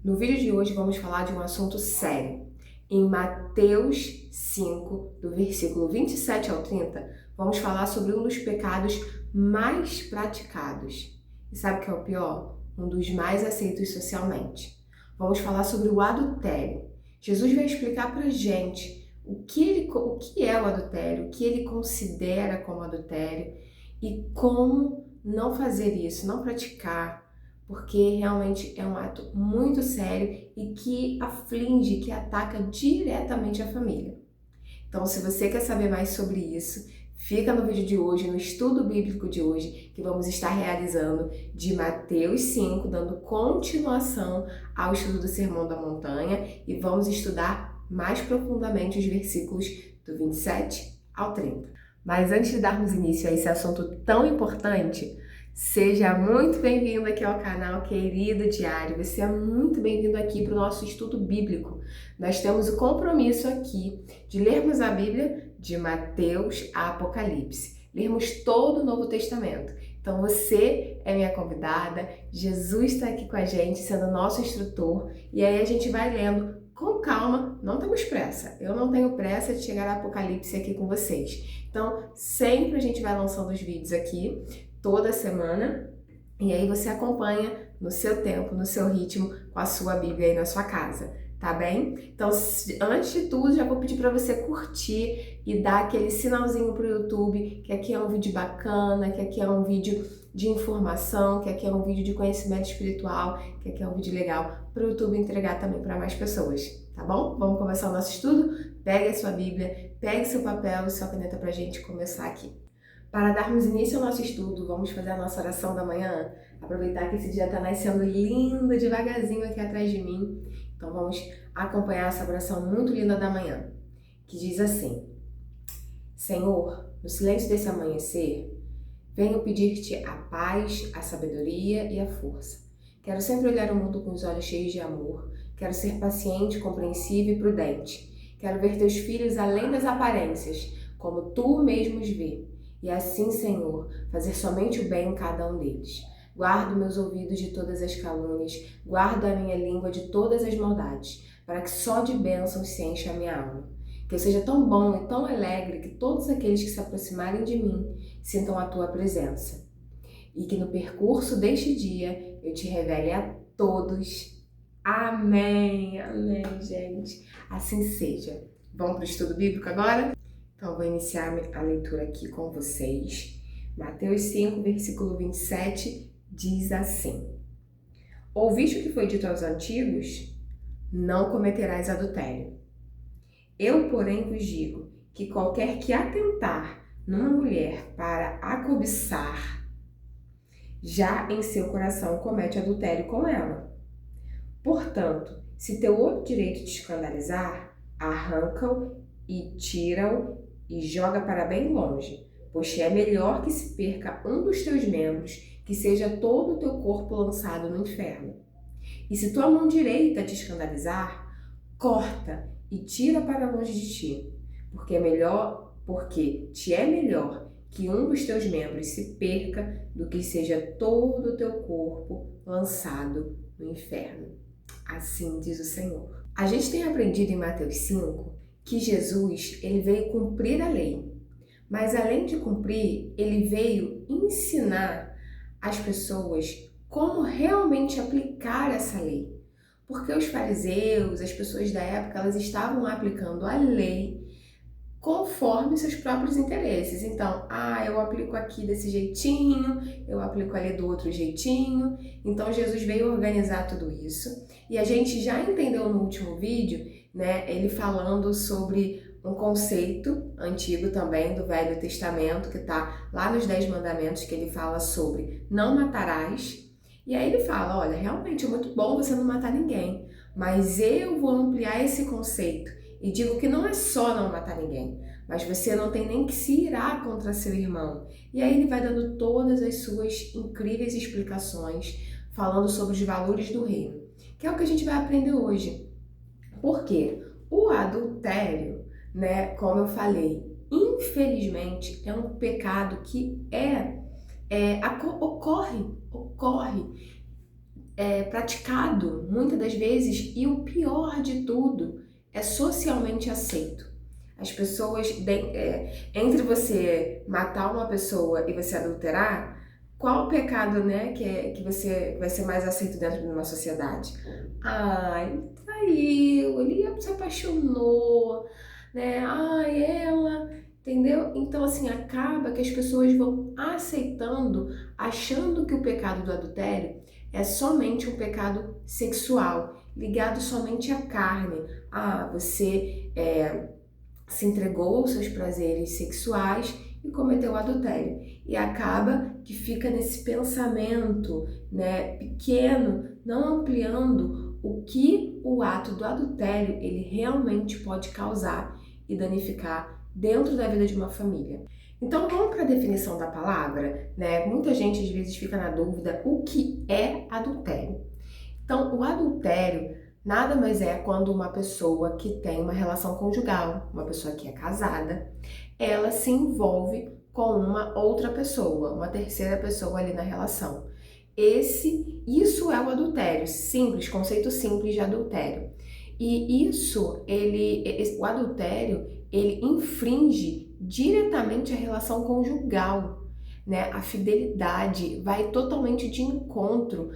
No vídeo de hoje vamos falar de um assunto sério. Em Mateus 5, do versículo 27 ao 30, vamos falar sobre um dos pecados mais praticados. E sabe o que é o pior? Um dos mais aceitos socialmente. Vamos falar sobre o adultério. Jesus vai explicar pra gente o que é o adultério, o que ele considera como adultério e como não fazer isso, não praticar, porque realmente é um ato muito sério e que aflige, que ataca diretamente a família. Então, se você quer saber mais sobre isso, fica no vídeo de hoje, no estudo bíblico de hoje, que vamos estar realizando de Mateus 5, dando continuação ao estudo do Sermão da Montanha, e vamos estudar mais profundamente os versículos do 27 ao 30. Mas antes de darmos início a esse assunto tão importante, seja muito bem-vindo aqui ao canal Querido Diário. Você é muito bem-vindo aqui para o nosso estudo bíblico. Nós temos o compromisso aqui de lermos a Bíblia de Mateus a Apocalipse. Lermos todo o Novo Testamento. Então você é minha convidada, Jesus está aqui com a gente, sendo nosso instrutor, e aí a gente vai lendo com calma, não temos pressa. Eu não tenho pressa de chegar ao Apocalipse aqui com vocês. Então, sempre a gente vai lançando os vídeos aqui, toda semana, e aí você acompanha no seu tempo, no seu ritmo, com a sua Bíblia aí na sua casa, tá bem? Então, antes de tudo, já vou pedir para você curtir e dar aquele sinalzinho pro YouTube, que aqui é um vídeo bacana, que aqui é um vídeo de informação, que aqui é um vídeo de conhecimento espiritual, que aqui é um vídeo legal para o YouTube entregar também para mais pessoas, tá bom? Vamos começar o nosso estudo? Pegue a sua Bíblia, pegue seu papel e sua caneta para a gente começar aqui. Para darmos início ao nosso estudo, vamos fazer a nossa oração da manhã, aproveitar que esse dia está nascendo lindo, devagarzinho aqui atrás de mim. Então vamos acompanhar essa oração muito linda da manhã, que diz assim: Senhor, no silêncio desse amanhecer, venho pedir-te a paz, a sabedoria e a força. Quero sempre olhar o mundo com os olhos cheios de amor. Quero ser paciente, compreensivo e prudente. Quero ver teus filhos além das aparências, como tu mesmo os vê. E assim, Senhor, fazer somente o bem em cada um deles. Guardo meus ouvidos de todas as calúnias, guardo a minha língua de todas as maldades, para que só de bênçãos se encha a minha alma. Que eu seja tão bom e tão alegre que todos aqueles que se aproximarem de mim sintam a tua presença. E que no percurso deste dia eu te revele a todos. Amém, amém, gente. Assim seja. Vamos para o estudo bíblico agora? Então, eu vou iniciar a leitura aqui com vocês. Mateus 5, versículo 27, diz assim: Ouviste o que foi dito aos antigos? Não cometerás adultério. Eu, porém, vos digo que qualquer que atentar numa mulher para a cobiçar, já em seu coração comete adultério com ela. Portanto, se teu olho direito te escandalizar, arranca-o e tira-o e joga para bem longe, pois te é melhor que se perca um dos teus membros, que seja todo o teu corpo lançado no inferno. E se tua mão direita te escandalizar, corta e tira para longe de ti, porque te é melhor que um dos teus membros se perca do que seja todo o teu corpo lançado no inferno. Assim diz o Senhor. A gente tem aprendido em Mateus 5 que Jesus, ele veio cumprir a lei, mas além de cumprir, ele veio ensinar as pessoas como realmente aplicar essa lei. Porque os fariseus, as pessoas da época, elas estavam aplicando a lei conforme seus próprios interesses. Então, eu aplico aqui desse jeitinho, eu aplico ali do outro jeitinho. Então, Jesus veio organizar tudo isso. E a gente já entendeu no último vídeo, né, ele falando sobre um conceito antigo também do Velho Testamento, que está lá nos 10 Mandamentos, que ele fala sobre não matarás. E aí ele fala, olha, realmente é muito bom você não matar ninguém, mas eu vou ampliar esse conceito e digo que não é só não matar ninguém, mas você não tem nem que se irar contra seu irmão. E aí ele vai dando todas as suas incríveis explicações, falando sobre os valores do reino, que é o que a gente vai aprender hoje. Por quê? O adultério, né, como eu falei, infelizmente é um pecado que ocorre praticado muitas das vezes, e o pior de tudo, é socialmente aceito. As pessoas, entre você matar uma pessoa e você adulterar, qual o pecado, né, que você vai ser mais aceito dentro de uma sociedade? Ah, ele traiu, ele se apaixonou, né? Ai, ela, entendeu? Então, assim, acaba que as pessoas vão aceitando, achando que o pecado do adultério é somente um pecado sexual, ligado somente à carne. Ah, você se entregou aos seus prazeres sexuais e cometeu adultério. E acaba que fica nesse pensamento, né, pequeno, não ampliando o que o ato do adultério ele realmente pode causar e danificar dentro da vida de uma família. Então vamos para a definição da palavra, né? Muita gente às vezes fica na dúvida o que é adultério. Então, o adultério nada mais é quando uma pessoa que tem uma relação conjugal, uma pessoa que é casada, ela se envolve com uma outra pessoa, uma terceira pessoa ali na relação. Isso é o adultério, simples, conceito simples de adultério. E o adultério, ele infringe diretamente a relação conjugal, né? A fidelidade vai totalmente de encontro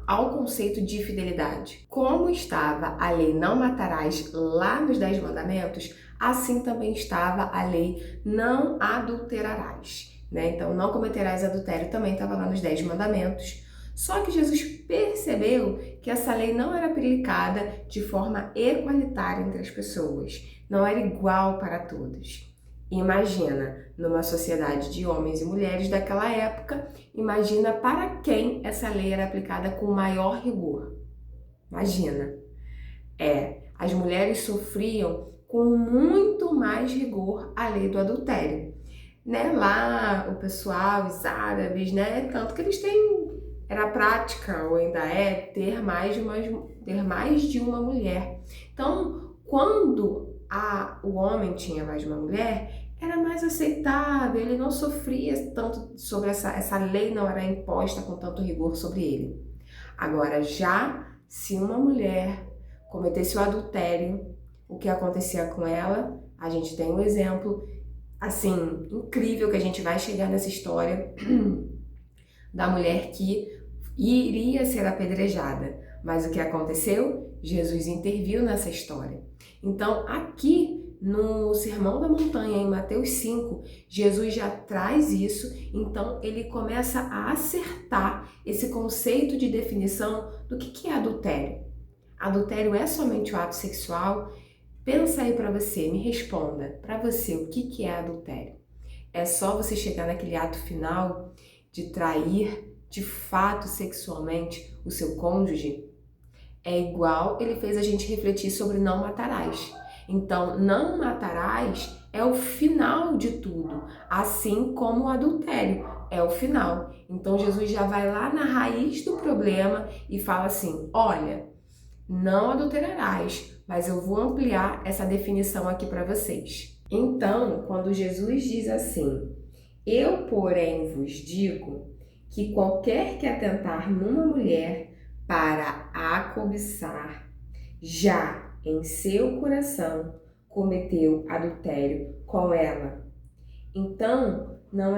ao conceito de fidelidade. Como estava a lei não matarás lá nos 10 mandamentos, assim também estava a lei não adulterarás, né? Então, não cometerás adultério também estava lá nos 10 mandamentos. Só que Jesus percebeu que essa lei não era aplicada de forma igualitária entre as pessoas, não era igual para todos. Imagina, numa sociedade de homens e mulheres daquela época, imagina para quem essa lei era aplicada com maior rigor. Imagina. As mulheres sofriam com muito mais rigor a lei do adultério. Né? Lá, o pessoal, os árabes, né? Tanto que eles têm, era prática, ou ainda ter mais de uma mulher. Então, quando o homem tinha mais de uma mulher, era mais aceitável, ele não sofria tanto sobre essa lei, não era imposta com tanto rigor sobre ele. Agora, já se uma mulher cometesse o adultério, o que acontecia com ela? A gente tem um exemplo, assim, incrível, que a gente vai chegar nessa história da mulher que iria ser apedrejada. Mas o que aconteceu? Jesus interviu nessa história. Então, aqui no Sermão da Montanha, em Mateus 5, Jesus já traz isso, então ele começa a acertar esse conceito de definição do que é adultério. Adultério é somente o ato sexual? Pensa aí para você, me responda, para você, o que é adultério? É só você chegar naquele ato final de trair de fato sexualmente o seu cônjuge? É igual ele fez a gente refletir sobre não matarás. Então, não matarás é o final de tudo, assim como o adultério é o final. Então, Jesus já vai lá na raiz do problema e fala assim, olha, não adulterarás, mas eu vou ampliar essa definição aqui para vocês. Então, quando Jesus diz assim, eu, porém, vos digo que qualquer que atentar numa mulher para a cobiçar, já em seu coração cometeu adultério com ela. Então, não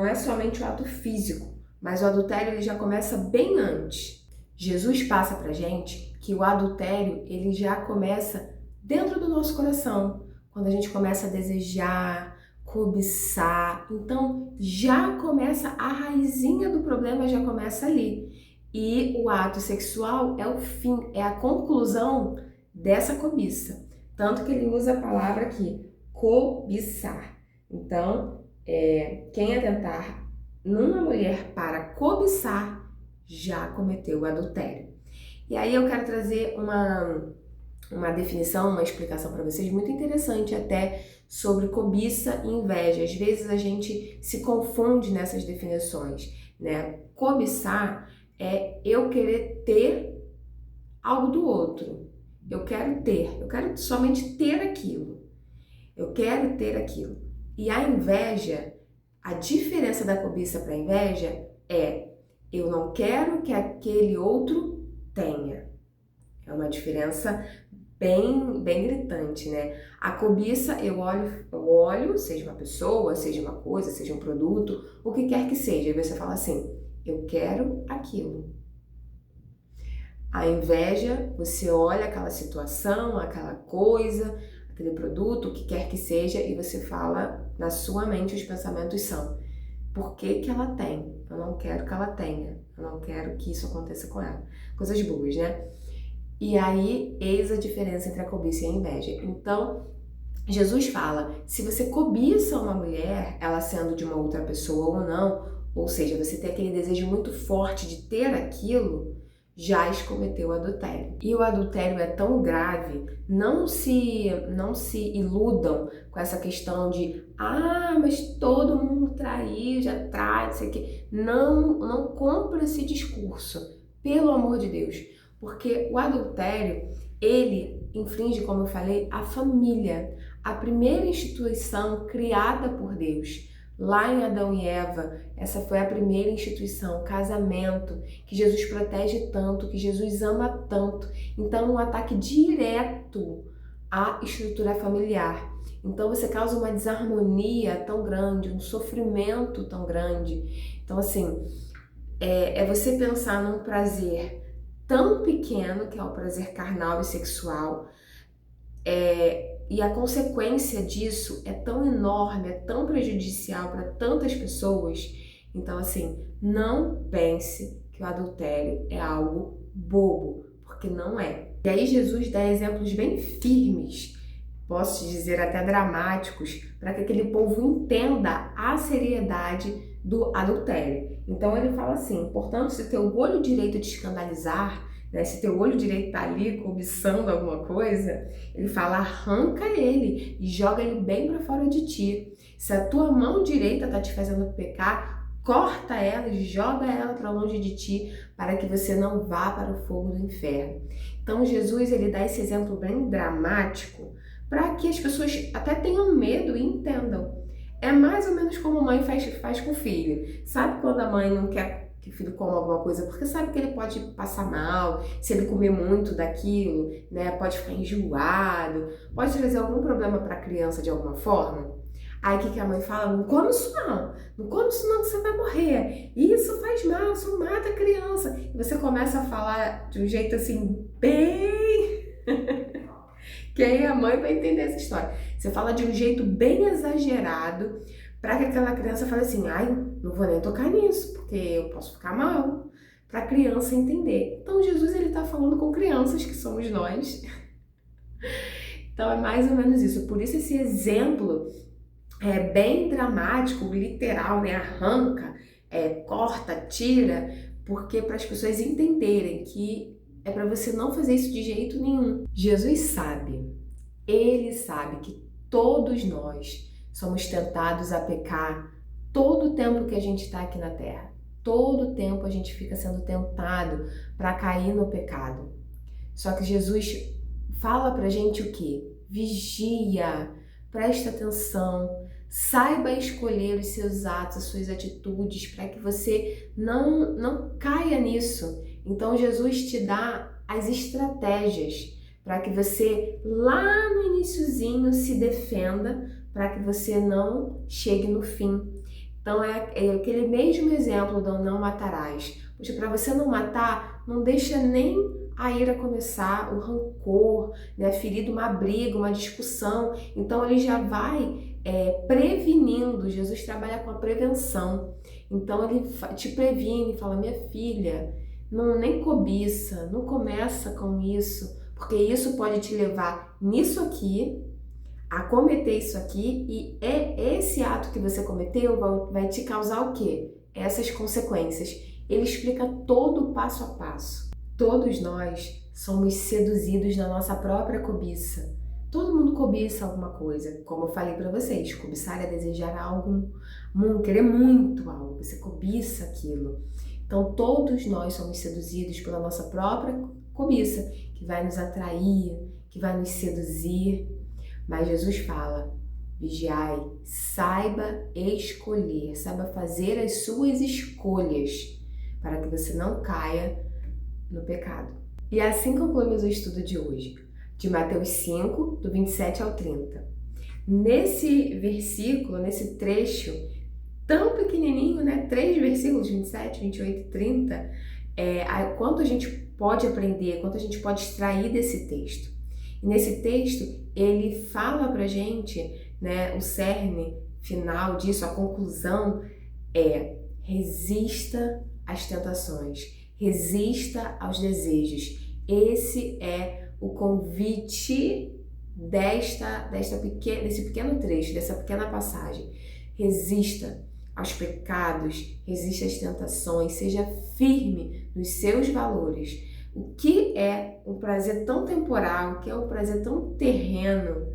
é somente o ato físico, mas o adultério ele já começa bem antes. Jesus passa pra gente que o adultério ele já começa dentro do nosso coração, quando a gente começa a desejar, cobiçar. Então, já começa a raizinha do problema, já começa ali. E o ato sexual é o fim, é a conclusão dessa cobiça. Tanto que ele usa a palavra aqui, cobiçar. Então, quem atentar numa mulher para cobiçar, já cometeu o adultério. E aí eu quero trazer uma definição, uma explicação para vocês muito interessante até sobre cobiça e inveja. Às vezes a gente se confunde nessas definições, né? Cobiçar é eu querer ter algo do outro. Eu quero somente ter aquilo. Eu quero ter aquilo. E a inveja, a diferença da cobiça para a inveja é eu não quero que aquele outro tenha. É uma diferença bem gritante, né? A cobiça, eu olho, seja uma pessoa, seja uma coisa, seja um produto, o que quer que seja. Aí você fala assim, eu quero aquilo. A inveja, você olha aquela situação, aquela coisa, aquele produto, o que quer que seja, e você fala na sua mente, os pensamentos são: por que que ela tem? Eu não quero que ela tenha. Eu não quero que isso aconteça com ela. Coisas boas, né? E aí, eis a diferença entre a cobiça e a inveja. Então, Jesus fala, se você cobiça uma mulher, ela sendo de uma outra pessoa ou não, ou seja, você tem aquele desejo muito forte de ter aquilo, já cometeu adultério. E o adultério é tão grave, não se iludam com essa questão de mas todo mundo traiu, já trai, não sei o quê. Não compra esse discurso, pelo amor de Deus. Porque o adultério, ele infringe, como eu falei, a família, a primeira instituição criada por Deus. Lá em Adão e Eva, essa foi a primeira instituição, casamento, que Jesus protege tanto, que Jesus ama tanto. Então, um ataque direto à estrutura familiar. Então, você causa uma desarmonia tão grande, um sofrimento tão grande. Então, assim, é você pensar num prazer tão pequeno, que é o prazer carnal e sexual, e a consequência disso é tão enorme, é tão prejudicial para tantas pessoas. Então, assim, não pense que o adultério é algo bobo, porque não é. E aí Jesus dá exemplos bem firmes, posso dizer até dramáticos, para que aquele povo entenda a seriedade do adultério. Então ele fala assim, portanto, se teu olho direito te escandalizar, né, se teu olho direito tá ali cobiçando alguma coisa, ele fala, arranca ele e joga ele bem para fora de ti. Se a tua mão direita tá te fazendo pecar, corta ela e joga ela para longe de ti, para que você não vá para o fogo do inferno. Então Jesus, ele dá esse exemplo bem dramático, para que as pessoas até tenham medo e entendam. É mais ou menos como mãe faz com o filho. Sabe quando a mãe não quer que o filho coma alguma coisa, porque sabe que ele pode passar mal, se ele comer muito daquilo, né? Pode ficar enjoado, pode trazer algum problema para a criança de alguma forma. Aí o que a mãe fala? Não come isso não, não come isso não que você vai morrer. Isso faz mal, isso mata a criança. E você começa a falar de um jeito assim, bem... Quem é a mãe vai entender essa história. Você fala de um jeito bem exagerado para que aquela criança fale assim, não vou nem tocar nisso, porque eu posso ficar mal. Para a criança entender. Então Jesus, ele está falando com crianças, que somos nós. Então é mais ou menos isso. Por isso esse exemplo é bem dramático, literal, né? Arranca, corta, tira, porque para as pessoas entenderem que é para você não fazer isso de jeito nenhum. Jesus sabe, ele sabe que todos nós somos tentados a pecar todo o tempo que a gente está aqui na Terra. Todo o tempo a gente fica sendo tentado para cair no pecado. Só que Jesus fala pra gente o quê? Vigia, presta atenção, saiba escolher os seus atos, as suas atitudes, para que você não caia nisso. Então Jesus te dá as estratégias para que você lá no iniciozinho se defenda, para que você não chegue no fim. Então é aquele mesmo exemplo do não matarás. Poxa, para você não matar, não deixa nem a ira começar, o rancor, né, ferido, uma briga, uma discussão. Então ele já vai prevenindo. Jesus trabalha com a prevenção. Então ele te previne, fala, minha filha, nem cobiça, não começa com isso, porque isso pode te levar nisso aqui, a cometer isso aqui, e esse ato que você cometeu vai te causar o quê? Essas consequências. Ele explica todo o passo a passo. Todos nós somos seduzidos na nossa própria cobiça. Todo mundo cobiça alguma coisa. Como eu falei para vocês, cobiçar é desejar algo, querer muito algo. Você cobiça aquilo. Então todos nós somos seduzidos pela nossa própria cobiça, que vai nos atrair, que vai nos seduzir. Mas Jesus fala, vigiai, saiba escolher, saiba fazer as suas escolhas, para que você não caia no pecado. E assim concluímos o estudo de hoje, de Mateus 5, do 27 ao 30. Nesse versículo, nesse trecho tão pequenininho, né? 3 versículos, 27, 28 e 30, quanto a gente pode aprender, quanto a gente pode extrair desse texto. E nesse texto, ele fala pra gente, né, o cerne final disso, a conclusão é: resista às tentações, resista aos desejos. Esse é o convite desse pequeno trecho, dessa pequena passagem. Resista aos pecados, resista às tentações, seja firme nos seus valores. O que é um prazer tão temporal, o que é um prazer tão terreno,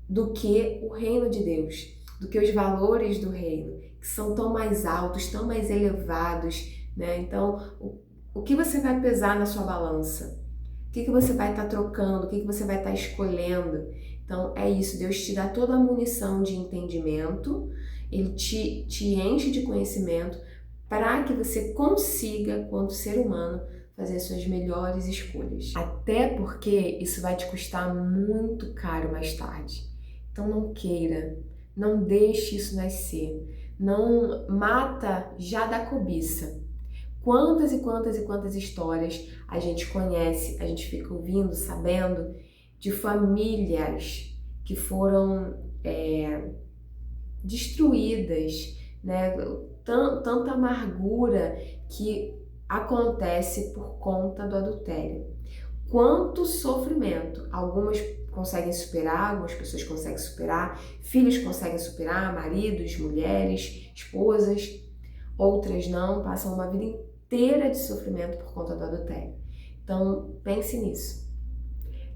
do que o reino de Deus, do que os valores do reino, que são tão mais altos, tão mais elevados, né? Então, o que você vai pesar na sua balança? O que você vai estar trocando? O que você vai estar escolhendo? Então, é isso. Deus te dá toda a munição de entendimento, Ele te enche de conhecimento para que você consiga, quanto ser humano, fazer suas melhores escolhas. Até porque isso vai te custar muito caro mais tarde. Então, não queira, não deixe isso nascer. Não mata já da cobiça. Quantas e quantas e quantas histórias a gente conhece, a gente fica ouvindo, sabendo de famílias que foram destruídas, né? Tanta amargura que acontece por conta do adultério. Quanto sofrimento! Algumas conseguem superar, algumas pessoas conseguem superar, filhos conseguem superar, maridos, mulheres, esposas, outras não, passam uma vida inteira de sofrimento por conta do adultério. Então, pense nisso.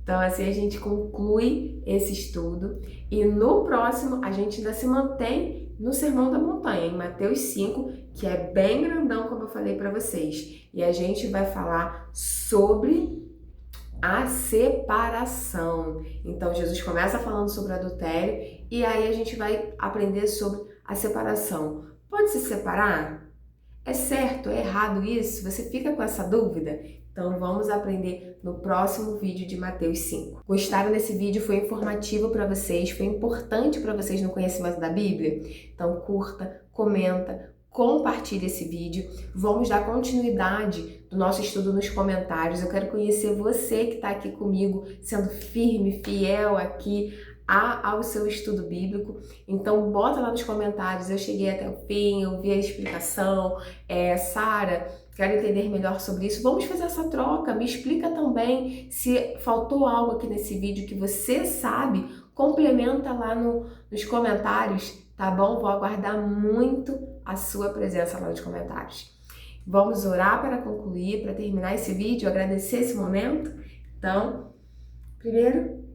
Então, assim a gente conclui esse estudo e no próximo a gente ainda se mantém no Sermão da Montanha, em Mateus 5, que é bem grandão, como eu falei para vocês. E a gente vai falar sobre a separação. Então, Jesus começa falando sobre o adultério e aí a gente vai aprender sobre a separação. Pode se separar? É certo? É errado isso? Você fica com essa dúvida? Então vamos aprender no próximo vídeo de Mateus 5. Gostaram desse vídeo? Foi informativo para vocês? Foi importante para vocês no conhecimento da Bíblia? Então curta, comenta, compartilhe esse vídeo. Vamos dar continuidade do nosso estudo nos comentários. Eu quero conhecer você que está aqui comigo, sendo firme, fiel aqui ao seu estudo bíblico. Então bota lá nos comentários: eu cheguei até o fim, eu vi a explicação, Sara, quero entender melhor sobre isso. Vamos fazer essa troca. Me explica também se faltou algo aqui nesse vídeo que você sabe, complementa lá nos comentários, tá bom? Vou aguardar muito a sua presença lá nos comentários. Vamos orar para concluir, para terminar esse vídeo, agradecer esse momento. Então, primeiro,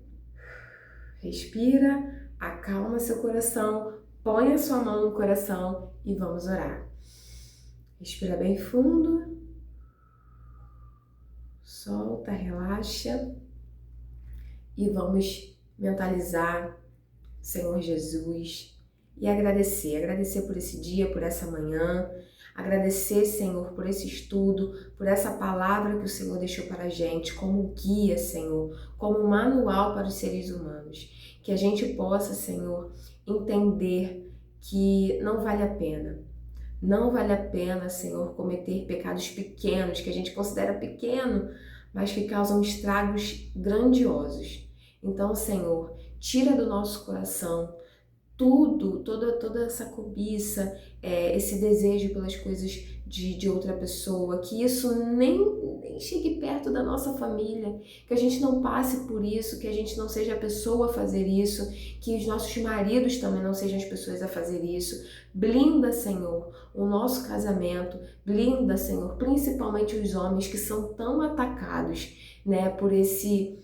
respira, acalma seu coração, põe a sua mão no coração e vamos orar. Respira bem fundo, solta, relaxa e vamos mentalizar Senhor Jesus e agradecer por esse dia, por essa manhã, agradecer, Senhor, por esse estudo, por essa palavra que o Senhor deixou para a gente como guia, Senhor, como manual para os seres humanos. Que a gente possa, Senhor, entender que não vale a pena. Não vale a pena, Senhor, cometer pecados pequenos, que a gente considera pequeno, mas que causam estragos grandiosos. Então, Senhor, tira do nosso coração toda essa cobiça, esse desejo pelas coisas de outra pessoa, que isso nem chegue perto da nossa família, que a gente não passe por isso, que a gente não seja a pessoa a fazer isso, que os nossos maridos também não sejam as pessoas a fazer isso. Blinda, Senhor, o nosso casamento, blinda, Senhor, principalmente os homens que são tão atacados, né, por esse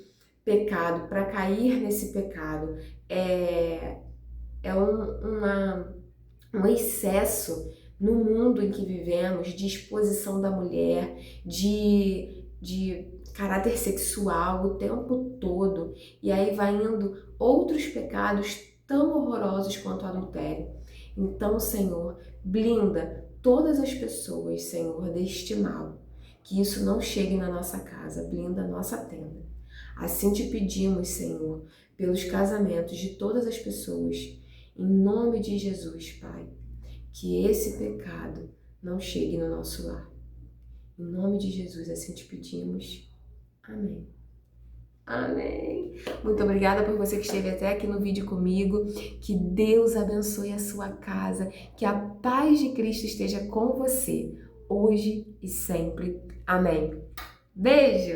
pecado, para cair nesse pecado. É um excesso no mundo em que vivemos de exposição da mulher, de caráter sexual o tempo todo. E aí vai indo outros pecados tão horrorosos quanto o adultério. Então, Senhor, blinda todas as pessoas, Senhor, deste mal. Que isso não chegue na nossa casa, blinda a nossa tenda. Assim te pedimos, Senhor, pelos casamentos de todas as pessoas, em nome de Jesus, Pai, que esse pecado não chegue no nosso lar. Em nome de Jesus, assim te pedimos. Amém. Amém. Muito obrigada por você que esteve até aqui no vídeo comigo. Que Deus abençoe a sua casa. Que a paz de Cristo esteja com você, hoje e sempre. Amém. Beijo!